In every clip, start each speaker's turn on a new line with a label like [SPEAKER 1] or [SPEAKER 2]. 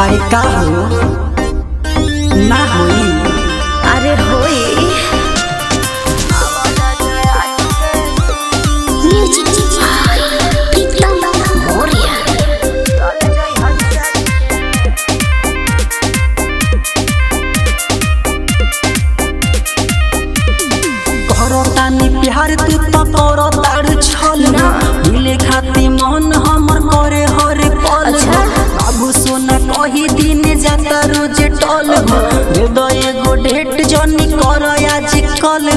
[SPEAKER 1] अरे का हो ना होई।
[SPEAKER 2] अरे होई
[SPEAKER 1] प्यार तू तो करो ताड़ छल मिले खाती मन हमर करे हरे पल। बाबू सोना कही दिन जाता रोज टल दे दो एगो डेट जनी कर आज कल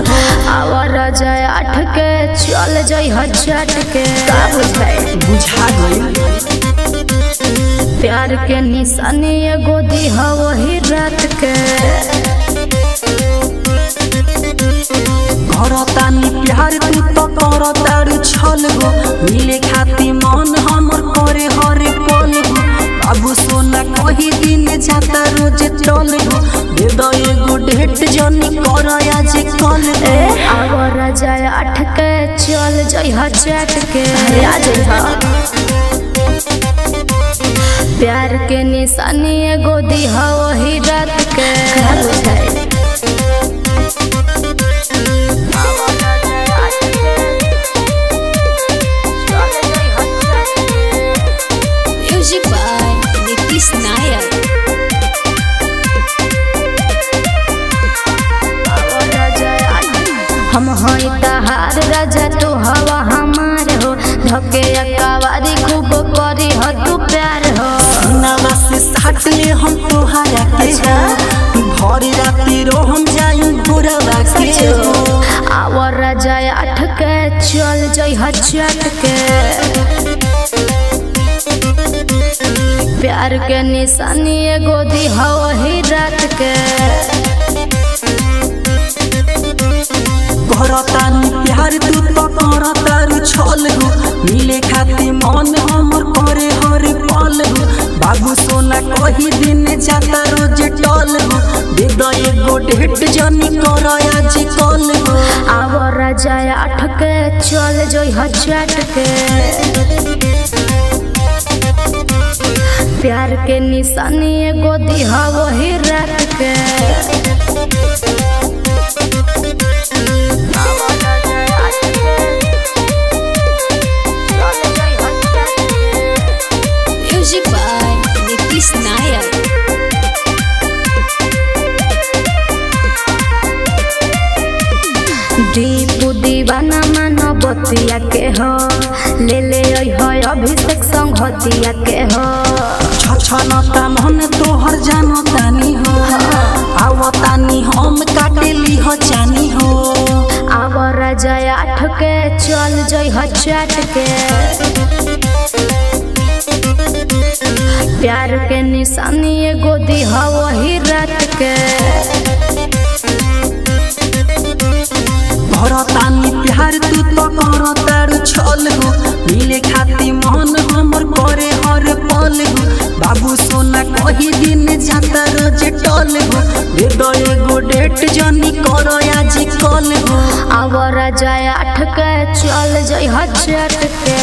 [SPEAKER 2] आवर जाय 8 के चल जाई हजट के
[SPEAKER 1] बुझा गई
[SPEAKER 2] प्यार के निशानी एगो दिहा वही रात के
[SPEAKER 1] करतानी प्यार तू तो करो ताड़ छल गो मिले खाती मन हमर करे हरे पल बाबू सोना कही दिन जाता रोज टल दे दो एगो डेट जनी कर आज कल
[SPEAKER 2] आवर जाय 8 के चल जाई हजट के आ जाइहा प्यार के निशानी एगो दिहा वही रात के हम हई तहार राजा तू हवा हमार हो धके अकावारी खूब करी हो तू प्यार हो
[SPEAKER 1] नवा से साथ ले हम तोहरा के भरी राती रो हम जाई घोरवा के
[SPEAKER 2] आवर राजा 8 के चल जाई हजट के प्यार के निशानी एगो दिहा वही रात के
[SPEAKER 1] करतानी प्यार तू तो करतारू छल गो मिले खाती मन हमर करे हरे पल बाबू सोना कही दिन जाता रोज टल दे दो एगो डेट जनी कर आज कल
[SPEAKER 2] आवर जाय 8 के चल जाई हजट के प्यार के निशानी एगो दिहा वही रात के दीपू दीवाना मानो बतिया के हो ले ले हो अभिषेक संगतिया के हो
[SPEAKER 1] छछनता मन तोहर जानो तानी हो आवतानी हम काटेली हो जानी हो
[SPEAKER 2] आवर जाय 8 के चल जाई हजट के प्यार के निशानी एगो दिहा वही रात के
[SPEAKER 1] करतानी प्यार तू तो करो ताड़ छल गो मिले खाती मन हमर करे हर पल बाबू सोना कही दिन जाता रोज टल दे दो एगो डेट जनी कर आज कल
[SPEAKER 2] आवर जाय 8 के चल जाई हजट के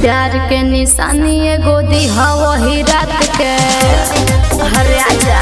[SPEAKER 2] प्यार के निशानी एगो दिहा वही रात के हरे आजा।